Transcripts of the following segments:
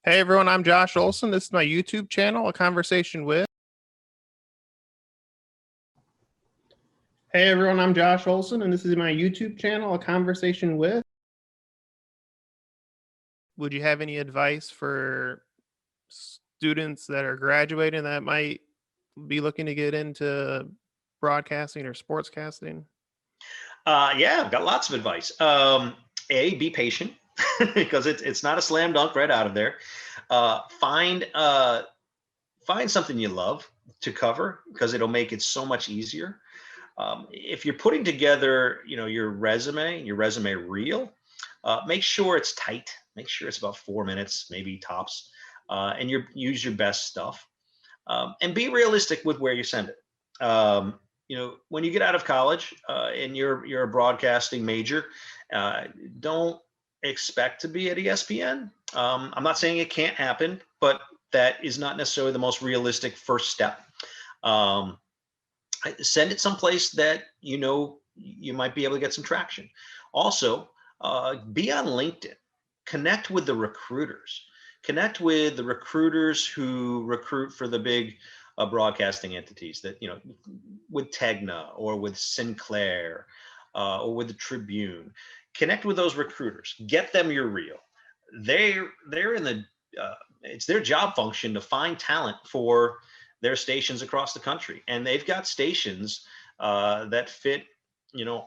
Hey everyone, I'm Josh Olson. This is my YouTube channel, A Conversation With. Hey everyone, I'm Josh Olson, and this is my YouTube channel, A Conversation With. Would you have any advice for students that are graduating that might be looking to get into broadcasting or sportscasting? Yeah, I've got lots of advice. Be patient because it's not a slam dunk right out of there. Find something you love to cover because it'll make it so much easier. If you're putting together, your resume reel, make sure it's tight. Make sure it's about 4 minutes, maybe tops, and use your best stuff. And be realistic with where you send it. When you get out of college and you're a broadcasting major, don't expect to be at ESPN. I'm not saying it can't happen, but that is not necessarily the most realistic first step. Um, Send it someplace that you might be able to get some traction. Also, be on LinkedIn. Connect with the recruiters. Connect with the recruiters who recruit for the big broadcasting entities that with Tegna or with Sinclair or with the Tribune. Connect with those recruiters. Get them your reel. They're in the it's their job function to find talent for their stations across the country, and they've got stations that fit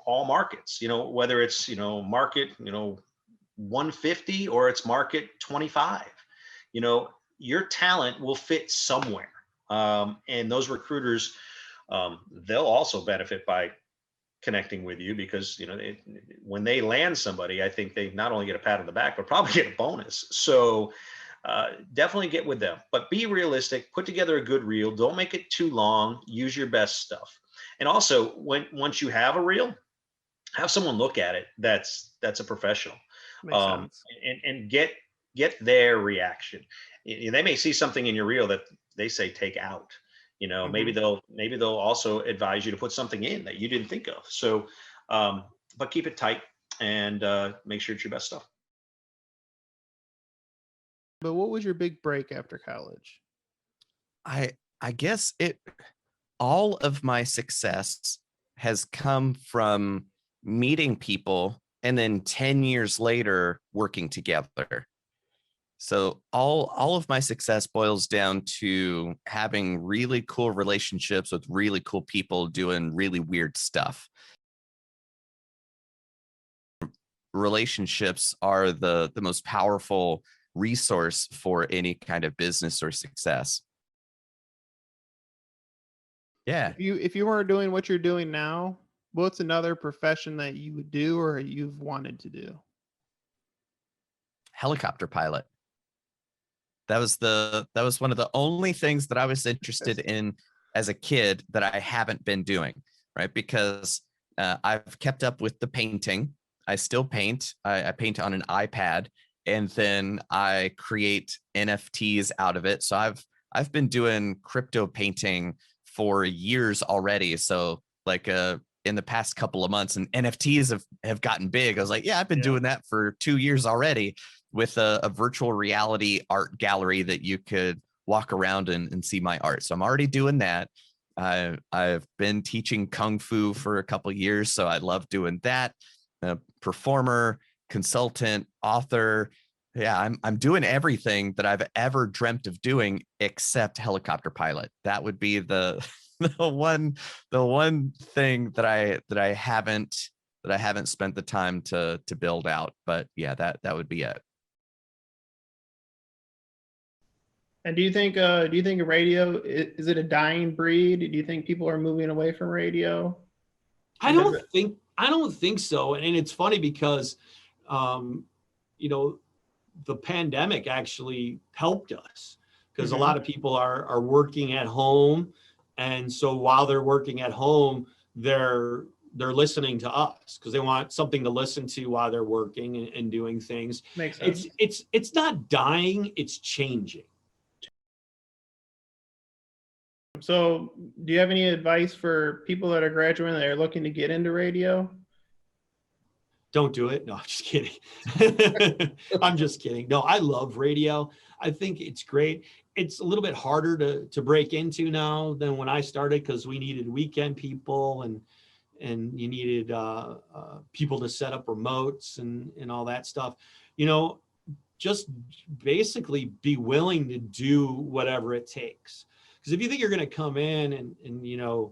all markets, whether it's market 150 or it's market 25. Your talent will fit somewhere, and those recruiters, they'll also benefit by connecting with you because when they land somebody, I think they not only get a pat on the back but probably get a bonus. So definitely get with them, but be realistic. Put together a good reel. Don't make it too long. Use your best stuff. And also, once you have a reel, have someone look at it that's a professional, Makes sense. and get their reaction. They may see something in your reel that they say take out. Maybe they'll also advise you to put something in that you didn't think of. So, but keep it tight and make sure it's your best stuff. But what was your big break after college? I guess all of my success has come from meeting people and then 10 years later working together. So all of my success boils down to having really cool relationships with really cool people doing really weird stuff. Relationships are the most powerful resource for any kind of business or success. Yeah. If you weren't doing what you're doing now, what's another profession that you would do or you've wanted to do? Helicopter pilot. That was one of the only things that I was interested in as a kid that I haven't been doing, right? Because I've kept up with the painting. I still paint. I paint on an iPad, and then I create NFTs out of it. So I've been doing crypto painting for years already. So like in the past couple of months, and NFTs have gotten big. I was like, yeah, I've been doing that for 2 years already, with a virtual reality art gallery that you could walk around and see my art. So I'm already doing that. I've been teaching Kung Fu for a couple of years, so I love doing that. Performer, consultant, author. Yeah, I'm doing everything that I've ever dreamt of doing except helicopter pilot. That would be the one thing that I haven't spent the time to build out. But yeah, that would be it. And do you think radio is it a dying breed? Do you think people are moving away from radio? I don't think so. And it's funny because the pandemic actually helped us because a lot of people are working at home. And so while they're working at home, they're listening to us because they want something to listen to while they're working and doing things. Makes sense. It's not dying, it's changing. So do you have any advice for people that are graduating that are looking to get into radio? Don't do it. No, I'm just kidding. I'm just kidding. No, I love radio. I think it's great. It's a little bit harder to break into now than when I started, because we needed weekend people and you needed people to set up remotes and all that stuff. Just basically be willing to do whatever it takes. Because if you think you're going to come in and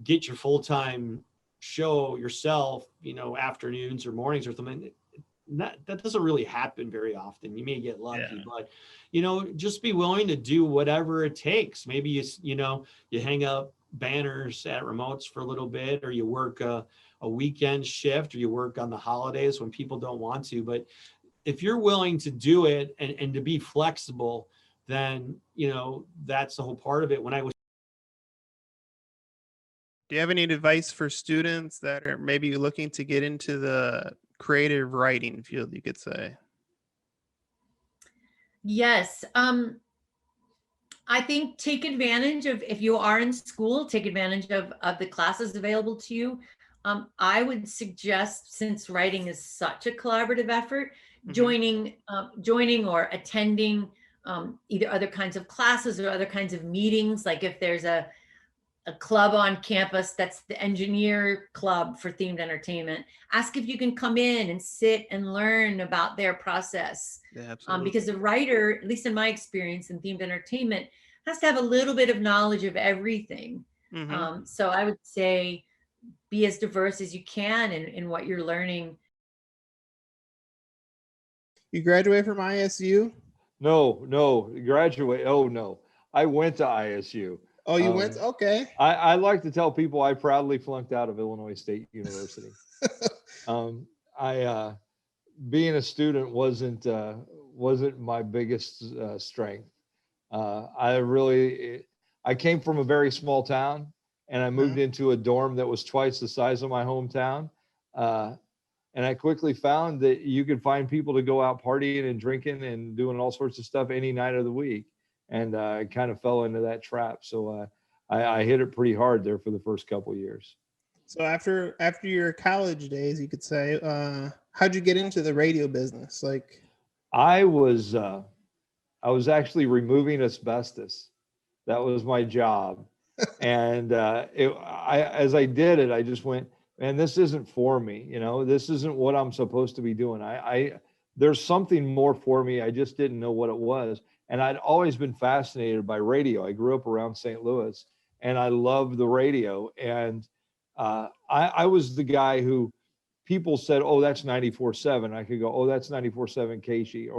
get your full-time show yourself, afternoons or mornings or something, that doesn't really happen very often. You may get lucky, but just be willing to do whatever it takes. Maybe you hang up banners at remotes for a little bit, or you work a weekend shift, or you work on the holidays when people don't want to. But if you're willing to do it and to be flexible, then that's the whole part of it. When I was Do you have any advice for students that are maybe looking to get into the creative writing field, you could say? Yes. I think take advantage of, if you are in school, take advantage of the classes available to you. I would suggest, since writing is such a collaborative effort, joining or attending either other kinds of classes or other kinds of meetings. Like if there's a club on campus that's the engineer club for themed entertainment, ask if you can come in and sit and learn about their process. Yeah, absolutely. Because the writer, at least in my experience in themed entertainment, has to have a little bit of knowledge of everything. So I would say be as diverse as you can in what you're learning. You graduate from ISU? No, graduate. Oh no, I went to ISU. Oh, you went? Okay. I like to tell people I proudly flunked out of Illinois State University. Being a student wasn't my biggest strength. I came from a very small town, and I moved into a dorm that was twice the size of my hometown. And I quickly found that you could find people to go out partying and drinking and doing all sorts of stuff any night of the week. And I kind of fell into that trap. So I hit it pretty hard there for the first couple of years. So after your college days, you could say, how'd you get into the radio business? Like, I was actually removing asbestos. That was my job. And as I did it, I just went, man, this isn't for me. This isn't what I'm supposed to be doing. There's something more for me. I just didn't know what it was. And I'd always been fascinated by radio. I grew up around St. Louis, and I loved the radio. And I was the guy who people said, oh, that's 94.7. I could go, oh, that's 94.7 Casey.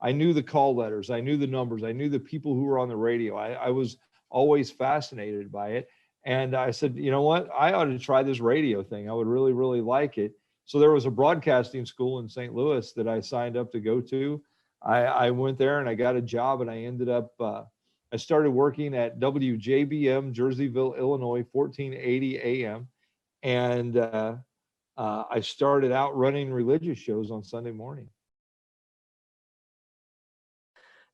I knew the call letters. I knew the numbers. I knew the people who were on the radio. I was always fascinated by it. And I said, you know what? I ought to try this radio thing. I would really, really like it. So there was a broadcasting school in St. Louis that I signed up to go to. I went there and I got a job, and I ended up, I started working at WJBM, Jerseyville, Illinois, 1480 AM. And I started out running religious shows on Sunday morning.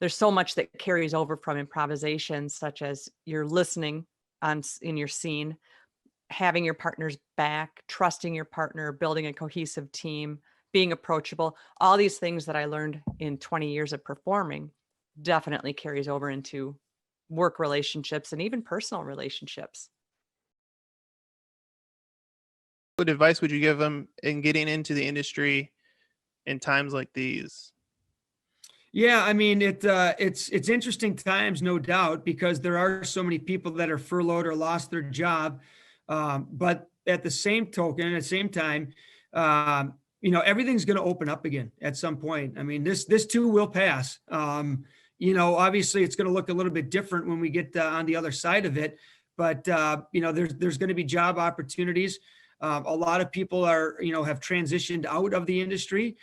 There's so much that carries over from improvisation, such as you're listening in your scene, having your partner's back, trusting your partner, building a cohesive team, being approachable. All these things that I learned in 20 years of performing definitely carries over into work relationships and even personal relationships. What advice would you give them in getting into the industry in times like these? Yeah, I mean, it's interesting times, no doubt, because there are so many people that are furloughed or lost their job. But at the same token, at the same time, everything's going to open up again at some point. I mean, this too will pass. Obviously, it's going to look a little bit different when we get on the other side of it. But there's going to be job opportunities. A lot of people have transitioned out of the industry.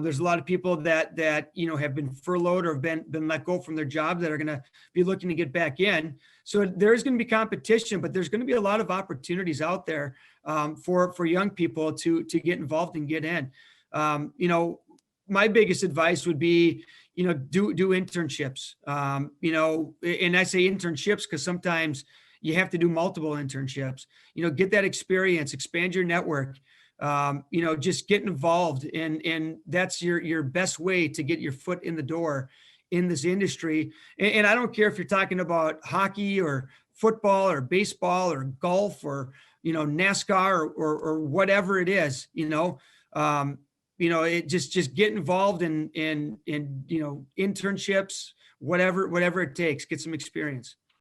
There's a lot of people that have been furloughed or been let go from their job that are going to be looking to get back in. So there's going to be competition, but there's going to be a lot of opportunities out there for young people to get involved and get in. My biggest advice would be, do internships. And I say internships because sometimes you have to do multiple internships. Get that experience, expand your network. Just get involved, and that's your best way to get your foot in the door in this industry. And I don't care if you're talking about hockey or football or baseball or golf or, NASCAR or whatever it is, it just get involved in internships, whatever it takes, get some experience.